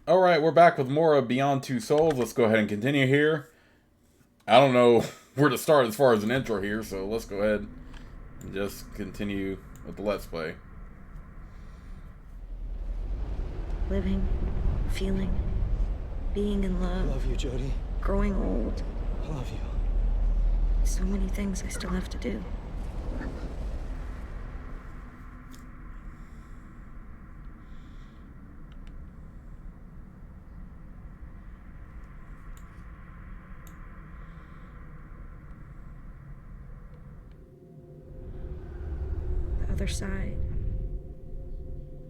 Alright, we're back with more of Beyond Two Souls. Let's go ahead and continue here. I don't know where to start as far as an intro here, so let's go ahead and just continue with the Let's Play. Living, feeling, being in I love, love you, Jodie. growing old. I love you. So many things I still have to do. The other side.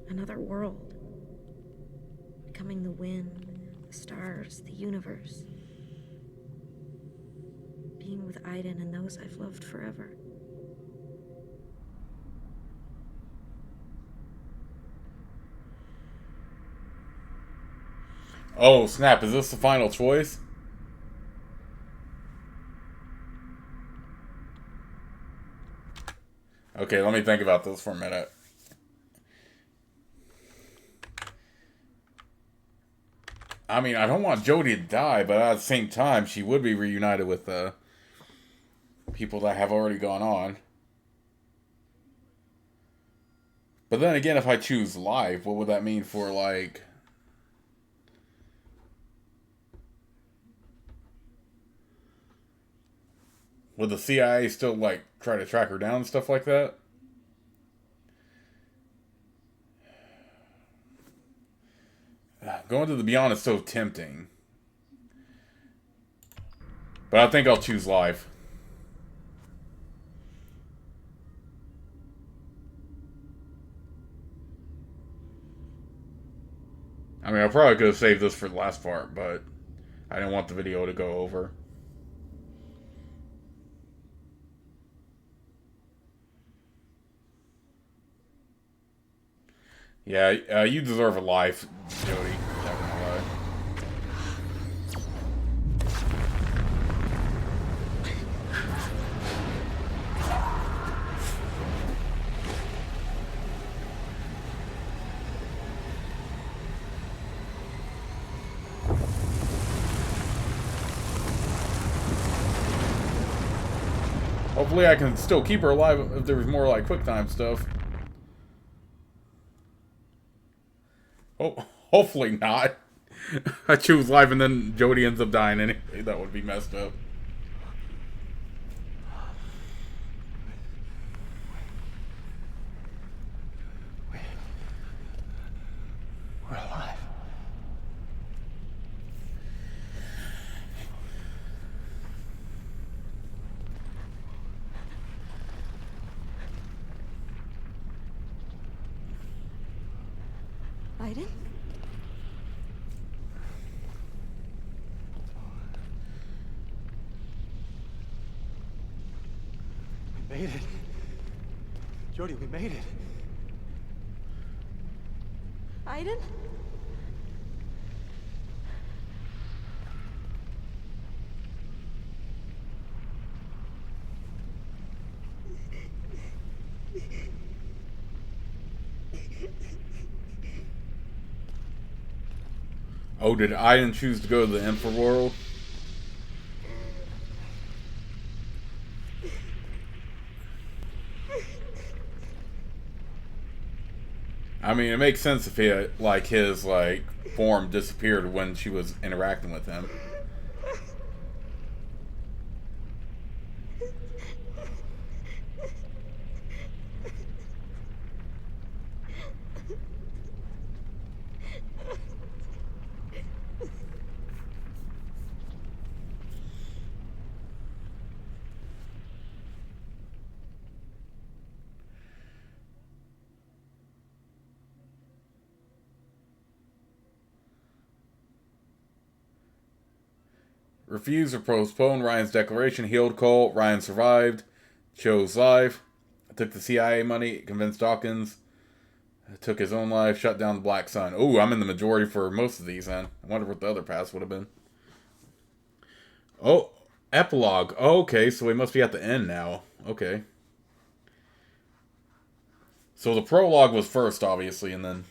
Another world. Becoming the wind, the stars, the universe. Being with Aiden and those I've loved forever. Oh, snap. Is this the final choice? Okay, let me think about this for a minute. I mean, I don't want Jodie to die, but at the same time, she would be reunited with people that have already gone on. But then again, if I choose life, what would that mean for, like... Would the CIA still, like, try to track her down and stuff like that? Going to the Beyond is so tempting. But I think I'll choose life. I mean, I probably could have saved this for the last part, but I didn't want the video to go over. Yeah, you deserve a life, Jodie. Not gonna lie. Hopefully I can still keep her alive if there's more, like, QuickTime stuff. Oh, hopefully not. I choose life and then Jodie ends up dying anyway. That would be messed up. We're alive. Aiden? We made it. Jodie, we made it. Aiden? Oh, did Aiden choose to go to the Emperor world? I mean, it makes sense if he, like, his, like, form disappeared when she was interacting with him. Refused or postponed Ryan's declaration. Healed Cole. Ryan survived. Chose life. Took the CIA money. Convinced Dawkins. Took his own life. Shut down the Black Sun. Oh, I'm in the majority for most of these then. I wonder what the other paths would have been. Oh, epilogue. Oh, okay, so we must be at the end now. Okay. So the prologue was first, obviously, and then...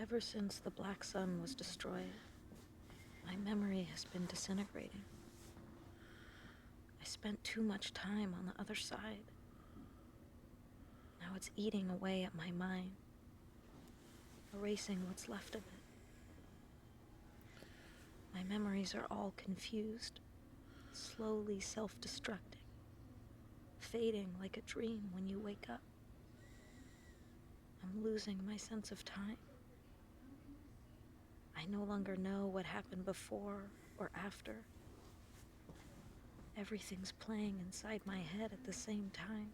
Ever since the Black Sun was destroyed, my memory has been disintegrating. I spent too much time on the other side. Now it's eating away at my mind, erasing what's left of it. My memories are all confused, slowly self-destructing, fading like a dream when you wake up. I'm losing my sense of time. I no longer know what happened before or after. Everything's playing inside my head at the same time.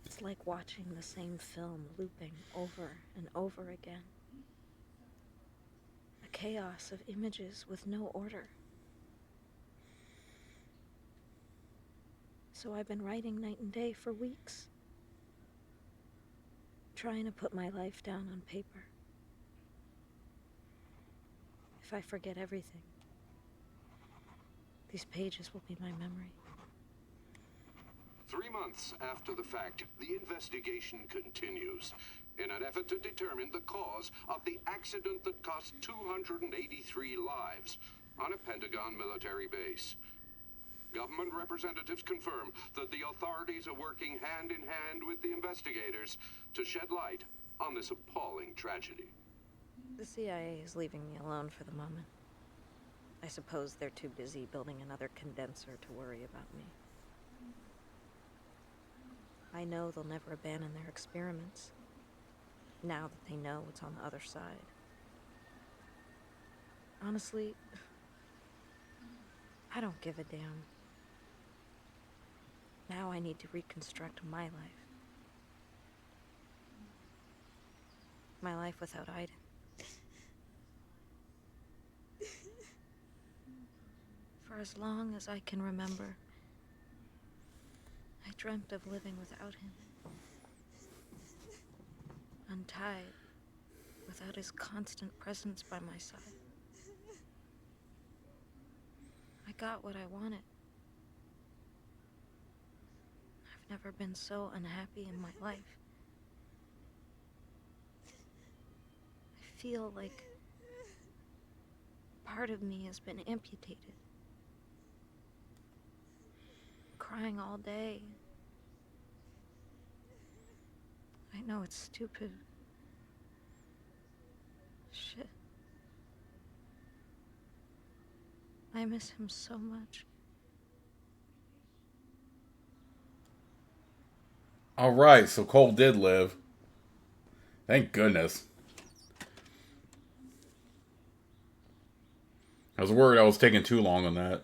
It's like watching the same film looping over and over again. A chaos of images with no order. So I've been writing night and day for weeks, trying to put my life down on paper. If I forget everything, these pages will be my memory. 3 months after the fact, the investigation continues in an effort to determine the cause of the accident that cost 283 lives on a Pentagon military base. Government representatives confirm that the authorities are working hand in hand with the investigators to shed light on this appalling tragedy. The CIA is leaving me alone for the moment. I suppose they're too busy building another condenser to worry about me. I know they'll never abandon their experiments, now that they know what's on the other side. Honestly, I don't give a damn. Now I need to reconstruct my life. My life without Aiden. For as long as I can remember, I dreamt of living without him. Untied, without his constant presence by my side. I got what I wanted. I've never been so unhappy in my life. I feel like part of me has been amputated. Crying all day. I know it's stupid. Shit. I miss him so much. Alright, so Cole did live. Thank goodness. I was worried I was taking too long on that.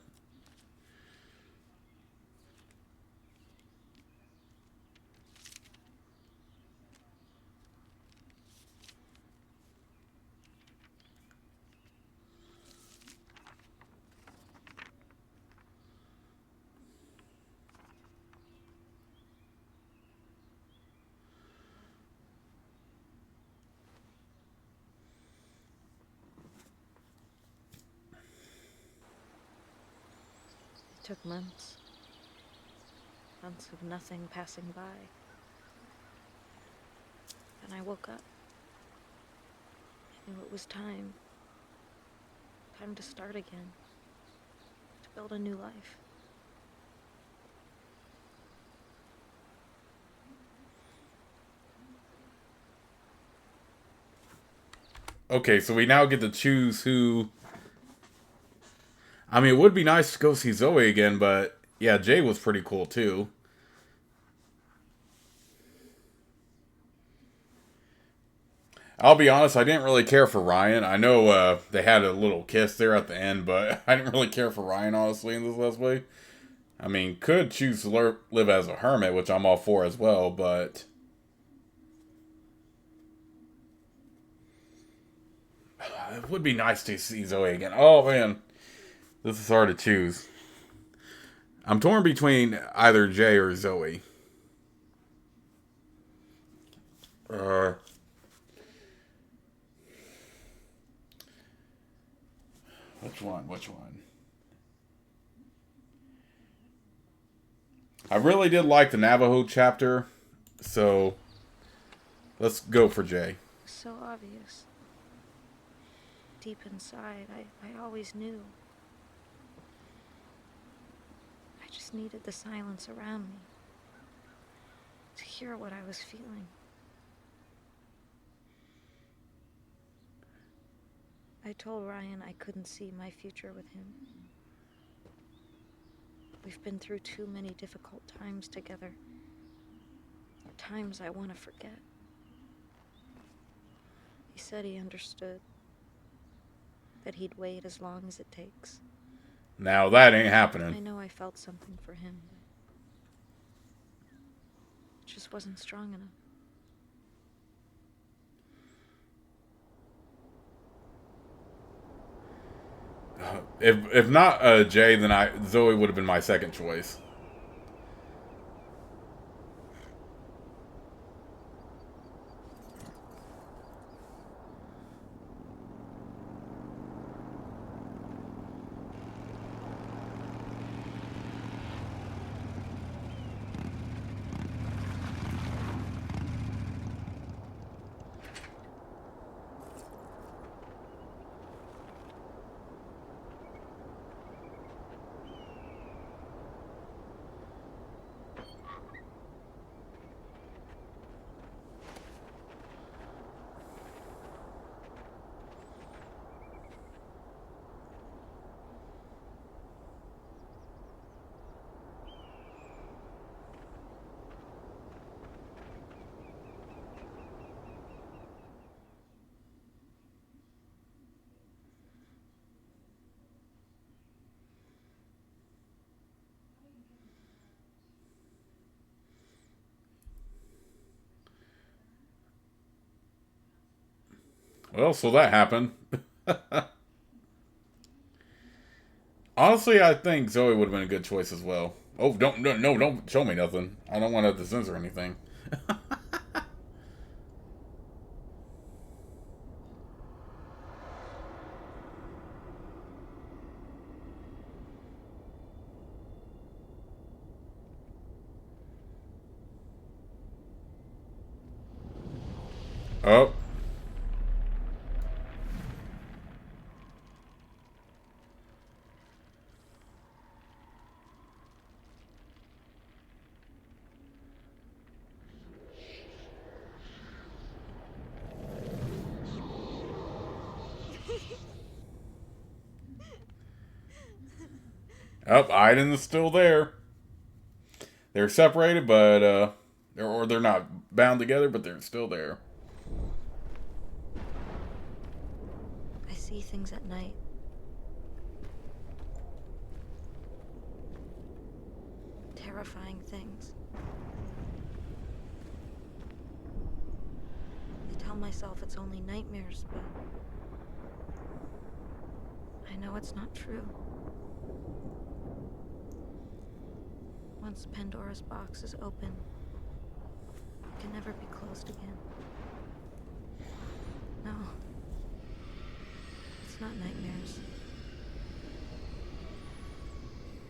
It took months. Months of nothing passing by. Then I woke up. I knew it was time. Time to start again. To build a new life. Okay, so we now get to choose who... I mean, it would be nice to go see Zoe again, but... Yeah, Jay was pretty cool, too. I'll be honest, I didn't really care for Ryan. I know they had a little kiss there at the end, but I didn't really care for Ryan, honestly, in this last way. I mean, could choose to live as a hermit, which I'm all for as well, but... It would be nice to see Zoe again. Oh, man. This is hard to choose. I'm torn between either Jay or Zoe. Which one? I really did like the Navajo chapter, so let's go for Jay. was so obvious. Deep inside, I always knew. I just needed the silence around me to hear what I was feeling. I told Ryan I couldn't see my future with him. We've been through too many difficult times together. Times I want to forget. He said he understood. That he'd wait as long as it takes. Now that ain't I happening. know I felt something for him, but it just wasn't strong enough. If not Jay, then Zoe would have been my second choice. Well, so that happened. Honestly, I think Zoe would have been a good choice as well. Oh, don't show me nothing. I don't want to censor anything. Oh. Oh, Aiden's still there. They're separated, but, they're not bound together, but they're still there. I see things at night. Terrifying things. I tell myself it's only nightmares, but I know it's not true. Once Pandora's box is open, it can never be closed again. No. It's not nightmares.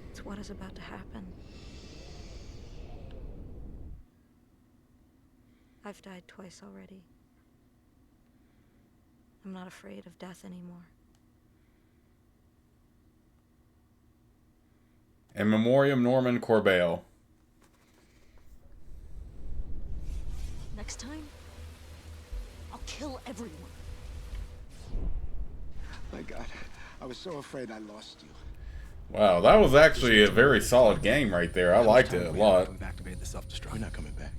It's what is about to happen. I've died twice already. I'm not afraid of death anymore. In Memoriam Norman Corbeil. Next time, I'll kill everyone. My God, I was so afraid I lost you. Wow, that was actually a very solid game right there. I liked it a lot. We've activated the self-destruct. We're not coming back.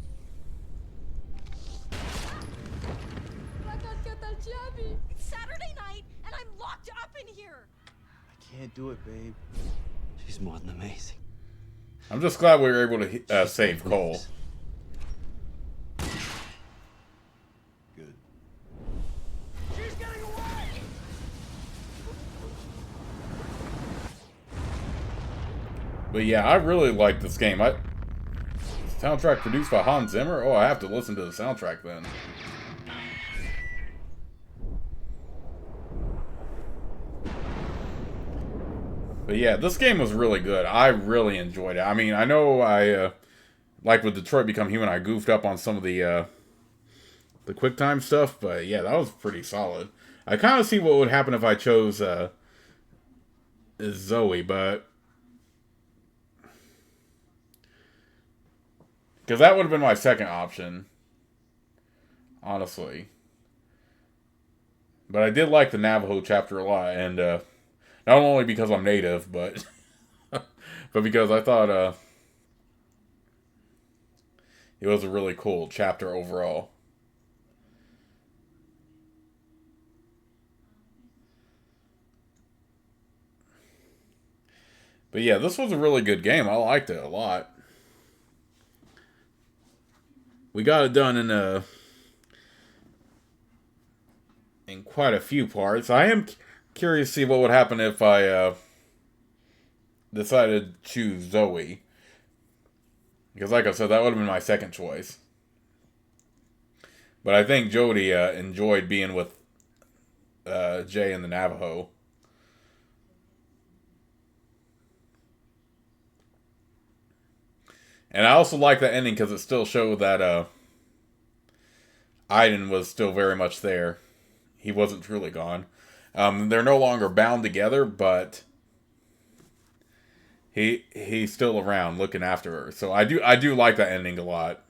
It's Saturday night, and I'm locked up in here. I can't do it, babe. She's more than amazing. I'm just glad we were able to save Cole. Good. She's getting away! But yeah, I really like this game. Soundtrack produced by Hans Zimmer? Oh, I have to listen to the soundtrack then. But yeah, this game was really good. I really enjoyed it. I mean, I know like with Detroit Become Human, I goofed up on some of the the QuickTime stuff, but yeah, that was pretty solid. I kind of see what would happen if I chose Zoe, but because that would have been my second option, honestly. But I did like the Navajo chapter a lot, and not only because I'm native, but but because I thought it was a really cool chapter overall. But yeah, this was a really good game. I liked it a lot. We got it done in quite a few parts. I am curious to see what would happen if I decided to choose Zoe. Because like I said, that would have been my second choice. But I think Jody enjoyed being with Jay and the Navajo. And I also like that ending because it still showed that Aiden was still very much there. He wasn't truly gone. They're no longer bound together, but he's still around looking after her. So I do like that ending a lot.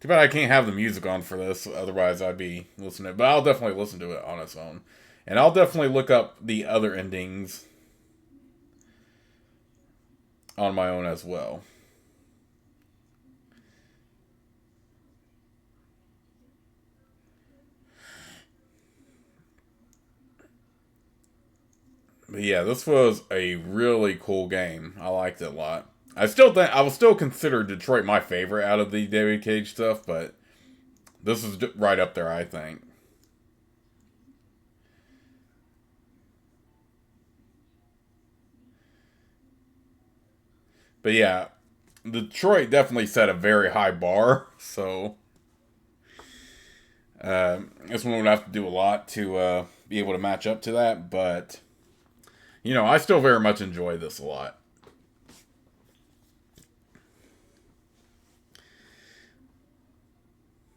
Too bad I can't have the music on for this, otherwise I'd be listening. But I'll definitely listen to it on its own. And I'll definitely look up the other endings on my own as well. But yeah, this was a really cool game. I liked it a lot. I will still consider Detroit my favorite out of the David Cage stuff, but this is right up there, I think. But yeah, Detroit definitely set a very high bar, so this one would have to do a lot to be able to match up to that, but you know, I still very much enjoy this a lot.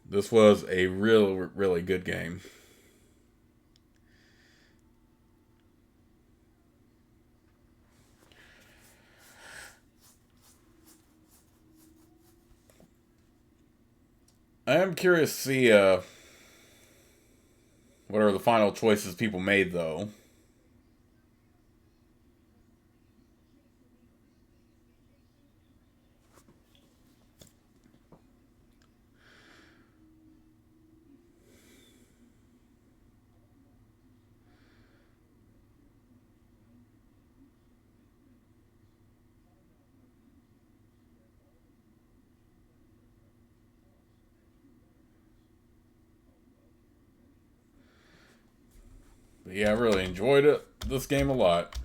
This was a really, really good game. I am curious to see what are the final choices people made, though. But yeah, I really enjoyed this game a lot.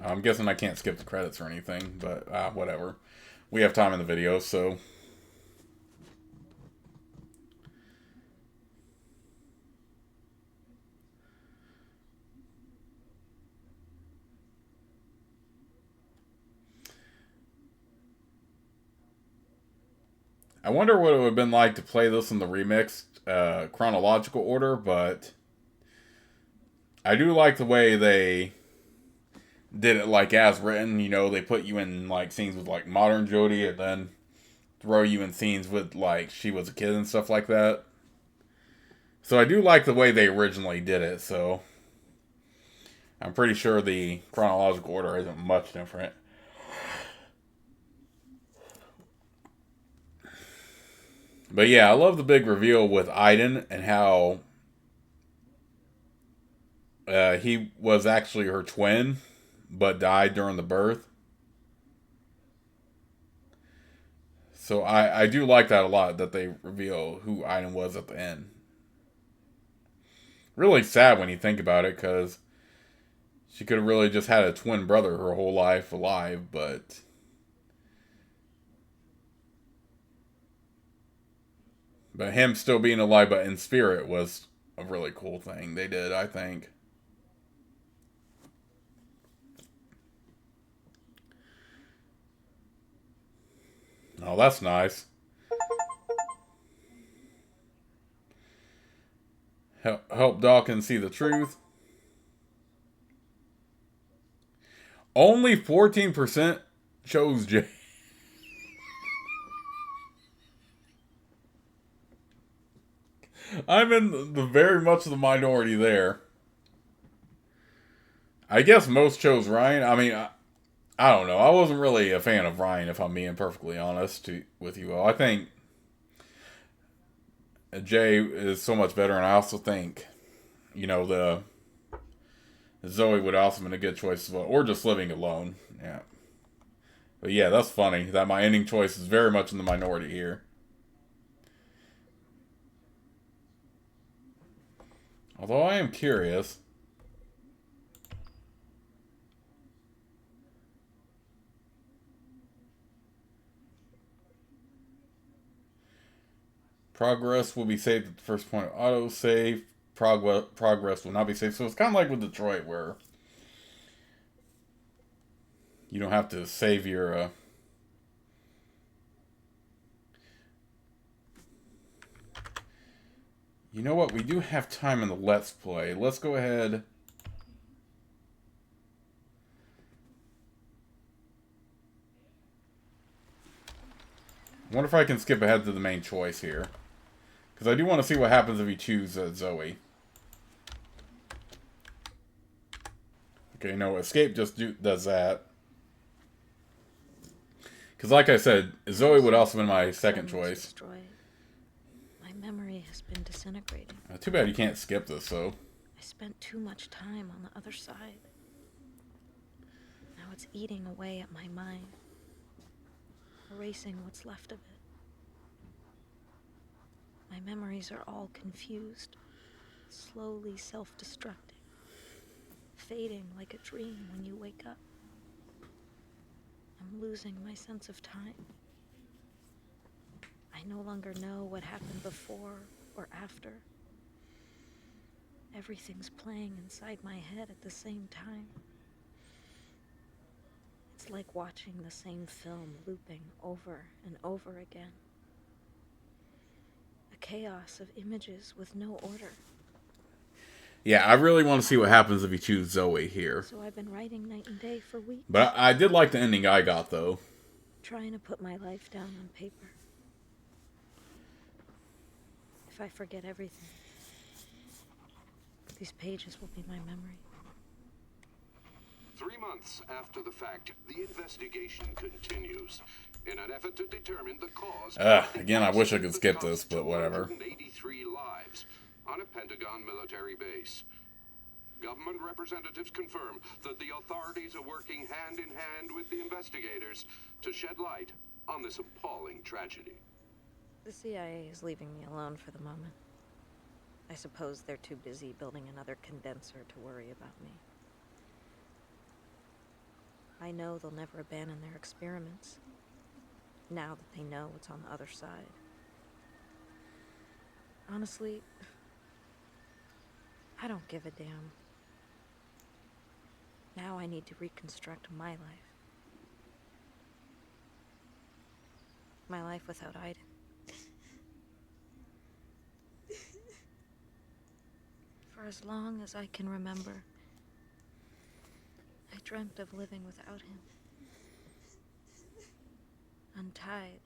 I'm guessing I can't skip the credits or anything, but whatever. We have time in the video, so. I wonder what it would have been like to play this in the remixed chronological order, but I do like the way they did it like as written. You know, they put you in like scenes with like modern Jodie and then throw you in scenes with like she was a kid and stuff like that. So I do like the way they originally did it, so I'm pretty sure the chronological order isn't much different. But yeah, I love the big reveal with Aiden and how he was actually her twin, but died during the birth. So I do like that a lot, that they reveal who Aiden was at the end. Really sad when you think about it, because she could have really just had a twin brother her whole life alive, but him still being alive but in spirit was a really cool thing they did, I think. Oh, that's nice. Help Dawkins see the truth. Only 14% chose Jay. I'm in the very much the minority there. I guess most chose Ryan. I mean, I don't know. I wasn't really a fan of Ryan, if I'm being perfectly honest with you all. I think Jay is so much better, and I also think, you know, the Zoe would also been a good choice as well, or just living alone. Yeah, but yeah, that's funny that my ending choice is very much in the minority here. Although I am curious. Progress will be saved at the first point of autosave. Progress will not be saved. So it's kind of like with Detroit, where you don't have to save your... You know what? We do have time in the Let's Play. Let's go ahead... I wonder if I can skip ahead to the main choice here. Because I do want to see what happens if you choose Zoe. Okay, no, escape just does that. Because like I said, Zoe would also been my second choice. My memory has been disintegrating. Too bad you can't skip this, though. I spent too much time on the other side. Now it's eating away at my mind, erasing what's left of it. My memories are all confused, slowly self-destructing, fading like a dream when you wake up. I'm losing my sense of time. I no longer know what happened before or after. Everything's playing inside my head at the same time. It's like watching the same film looping over and over again. A chaos of images with no order. Yeah, I really want to see what happens if you choose Zoe here. So I've been writing night and day for weeks. But I did like the ending I got, though. Trying to put my life down on paper. If I forget everything, these pages will be my memory. 3 months after the fact, the investigation continues in an effort to determine the cause. Again, I wish I could skip this, but whatever. 283 lives on a Pentagon military base. Government representatives confirm that the authorities are working hand in hand with the investigators to shed light on this appalling tragedy. The CIA is leaving me alone for the moment. I suppose they're too busy building another condenser to worry about me. I know they'll never abandon their experiments, now that they know what's on the other side. Honestly, I don't give a damn. Now I need to reconstruct my life. My life without Aiden. For as long as I can remember, I dreamt of living without him. Untied,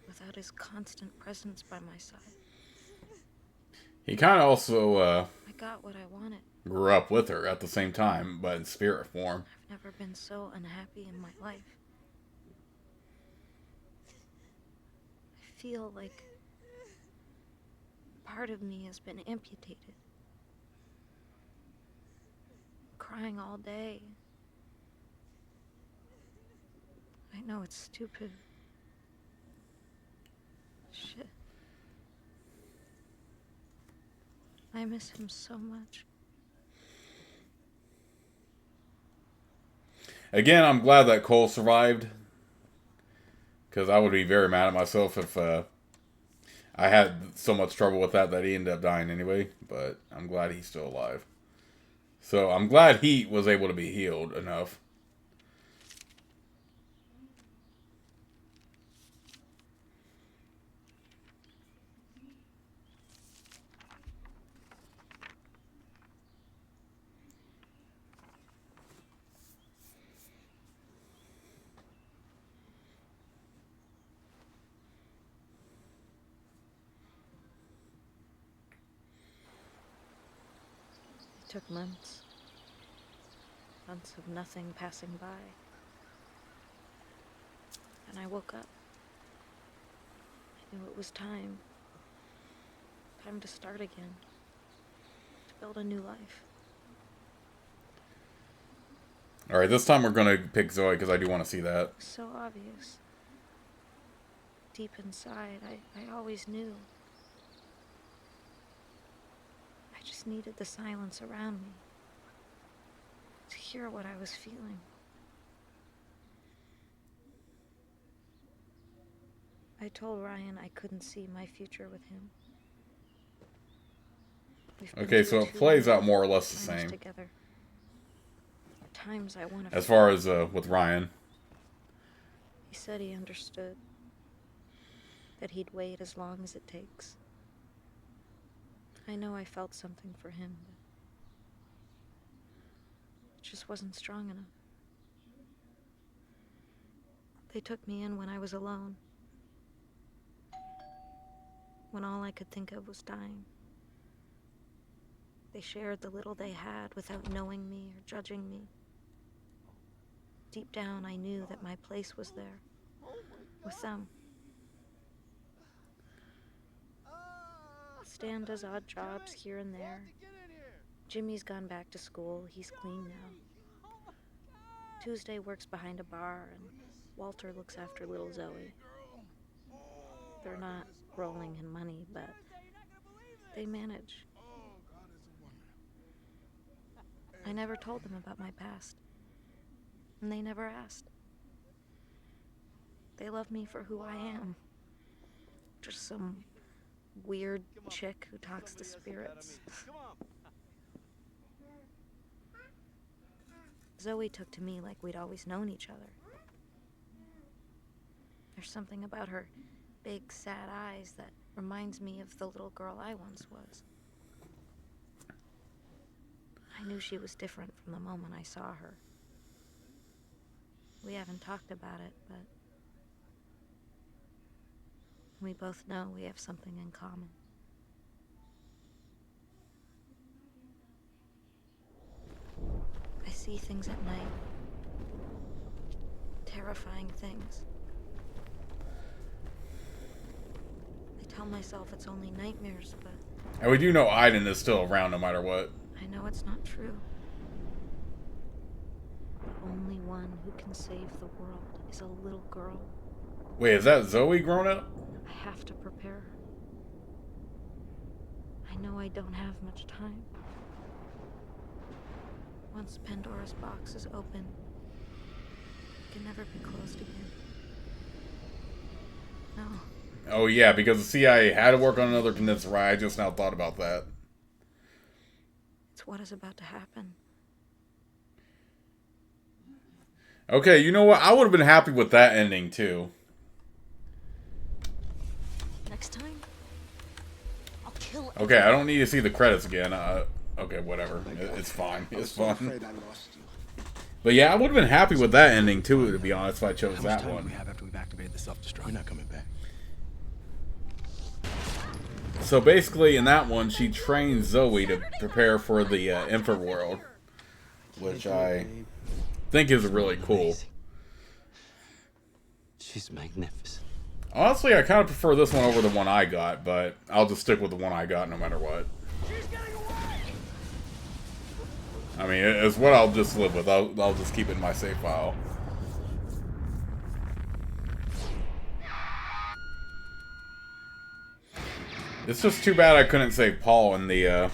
without his constant presence by my side. He kind of also I got what I wanted. grew up with her at the same time, but in spirit form. I've never been so unhappy in my life. I feel like part of me has been amputated. Crying all day. I know it's stupid. Shit. I miss him so much. Again, I'm glad that Cole survived. Because I would be very mad at myself if I had so much trouble with that he ended up dying anyway. But I'm glad he's still alive. So I'm glad he was able to be healed enough. Took months. Months of nothing passing by. And I woke up. I knew it was time. Time to start again. To build a new life. Alright, this time we're gonna pick Zoe because I do want to see that. It was so obvious. Deep inside, I always knew. I just needed the silence around me to hear what I was feeling. I told Ryan I couldn't see my future with him. We've been Okay, through so it too plays many out more or less the times same. together. Times I want to. As far as with Ryan. He said he understood. That he'd wait as long as it takes. I know I felt something for him, but it just wasn't strong enough. They took me in when I was alone. When all I could think of was dying. They shared the little they had without knowing me or judging me. Deep down, I knew that my place was there. With them. Stan does odd jobs here and there. Jimmy's gone back to school. He's clean now. Tuesday works behind a bar, and Walter looks after little Zoe. They're not rolling in money, but they manage. I never told them about my past, and they never asked. They love me for who I am. Just some weird chick who talks to spirits. Zoe took to me like we'd always known each other. There's something about her big, sad eyes that reminds me of the little girl I once was. I knew she was different from the moment I saw her. We haven't talked about it, but we both know we have something in common. I see things at night. Terrifying things. I tell myself it's only nightmares, but And we do know Aiden is still around no matter what. I know it's not true. The only one who can save the world is a little girl. Wait, is that Zoe grown up? I have to prepare her. I know I don't have much time. Once Pandora's box is open, it can never be closed again. No. Oh yeah, because the CIA had to work on another Peninsula. I just now thought about that. It's what is about to happen. Okay, you know what? I would have been happy with that ending too. Next time, I'll kill Okay, I don't need to see the credits again. Okay, whatever. My God. It's fine. I was It's so fun. afraid I lost you. But yeah, I would have been happy with that ending too, to be honest, if I chose How much that time do one. we have after we've activated the self-destruct? We're not coming back. So basically, in that one, she trains Zoe to prepare for the Infant World, which I think is really cool. Amazing. She's magnificent. Honestly, I kind of prefer this one over the one I got, but I'll just stick with the one I got no matter what. I mean, it's what I'll just live with. I'll just keep it in my save file. It's just too bad I couldn't save Paul in the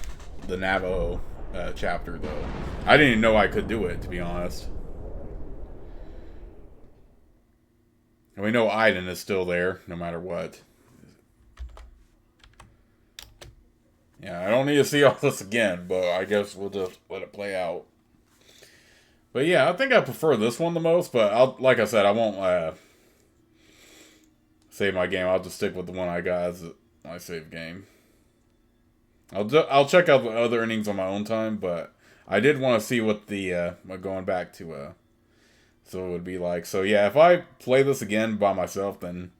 Navajo chapter, though. I didn't even know I could do it, to be honest. And we know Aiden is still there, no matter what. Yeah, I don't need to see all this again, but I guess we'll just let it play out. But yeah, I think I prefer this one the most, but like I said, I won't save my game. I'll just stick with the one I got as my save game. I'll check out the other endings on my own time, but I did want to see what the going back to so it would be like. So yeah, if I play this again by myself, then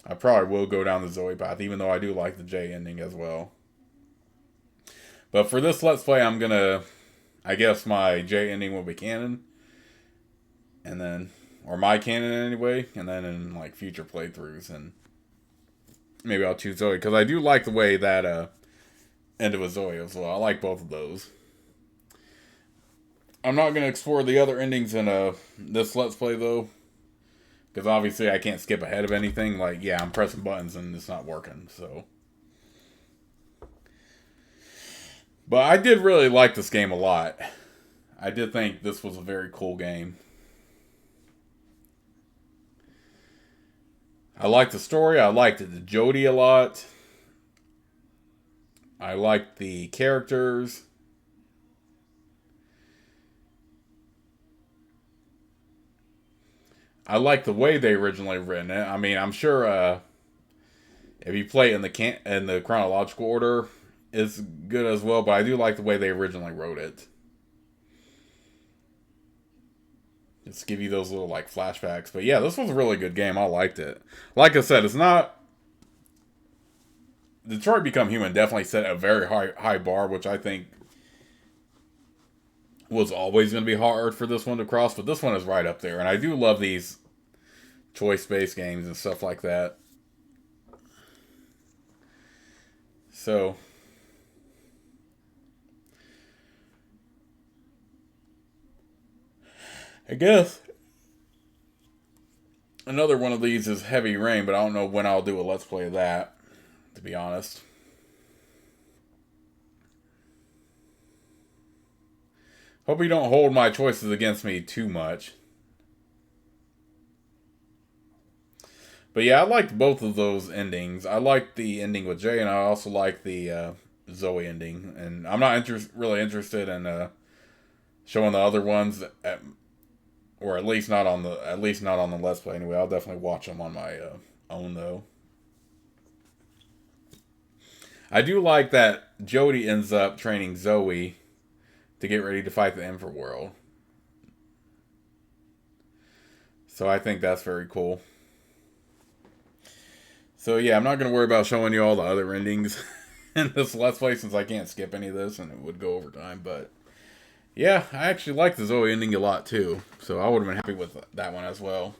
I probably will go down the Zoe path, even though I do like the J ending as well. But for this Let's Play, I'm gonna I guess my Jay ending will be canon. And then, or my canon anyway. And then in like future playthroughs, and maybe I'll choose Zoe. Because I do like the way that ended with Zoe as well. I like both of those. I'm not going to explore the other endings in this Let's Play though. Because obviously I can't skip ahead of anything. Like, yeah, I'm pressing buttons and it's not working, so. But I did really like this game a lot. I did think this was a very cool game. I liked the story. I liked Jodie a lot. I liked the characters. I like the way they originally written it. I mean, I'm sure if you play it in the chronological order, it's good as well. But I do like the way they originally wrote it. Just give you those little like flashbacks. But yeah, this was a really good game. I liked it. Like I said, it's not. Detroit Become Human definitely set a very high bar, which I think was always going to be hard for this one to cross, but this one is right up there. And I do love these choice-based games and stuff like that. So, I guess another one of these is Heavy Rain, but I don't know when I'll do a Let's Play of that, to be honest. Hope you don't hold my choices against me too much. But yeah, I liked both of those endings. I liked the ending with Jay, and I also liked the Zoe ending. And I'm not really interested in showing the other ones, or at least not on the Let's Play anyway. I'll definitely watch them on my own though. I do like that Jodie ends up training Zoe to get ready to fight the Infraworld. So I think that's very cool. So yeah, I'm not going to worry about showing you all the other endings in this Let's Play since I can't skip any of this and it would go over time. But yeah, I actually like the Zoe ending a lot too. So I would have been happy with that one as well.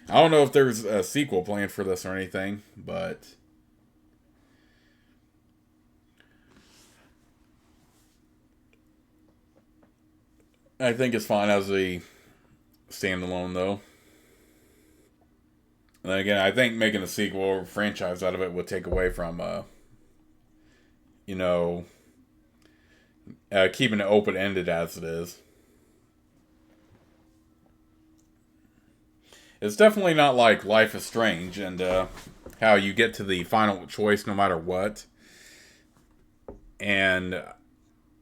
I don't know if there's a sequel planned for this or anything, but I think it's fine as a standalone, though. And then again, I think making a sequel or franchise out of it would take away from, keeping it open-ended as it is. It's definitely not like Life is Strange and how you get to the final choice no matter what. And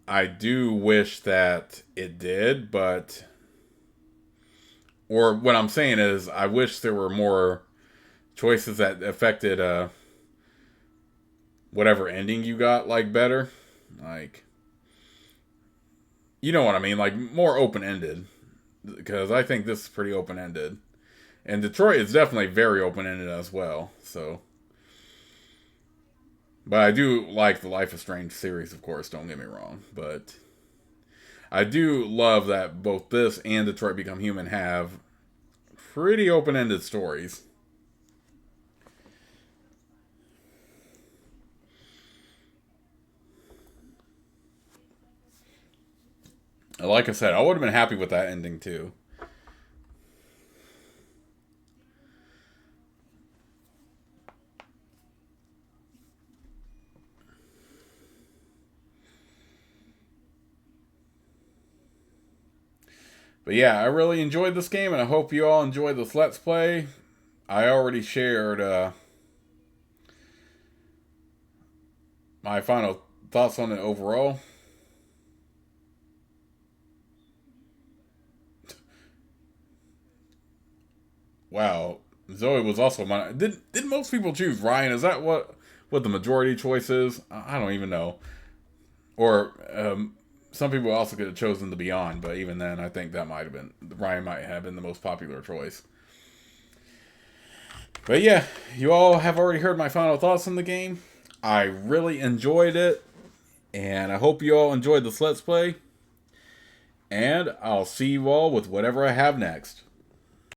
I do wish that it did, but... Or what I'm saying is, I wish there were more choices that affected whatever ending you got, like, better. Like, you know what I mean? Like, more open-ended. Because I think this is pretty open-ended. And Detroit is definitely very open-ended as well, so... But I do like the Life is Strange series, of course, don't get me wrong. But I do love that both this and Detroit Become Human have pretty open-ended stories. Like I said, I would have been happy with that ending too. But yeah, I really enjoyed this game, and I hope you all enjoyed this Let's Play. I already shared my final thoughts on it overall. Wow, Zoe was also my... Did most people choose Ryan? Is that what the majority choice is? I don't even know. Or... some people also could have chosen the Beyond, but even then, I think that might have been... Ryan might have been the most popular choice. But yeah, you all have already heard my final thoughts on the game. I really enjoyed it. And I hope you all enjoyed this Let's Play. And I'll see you all with whatever I have next.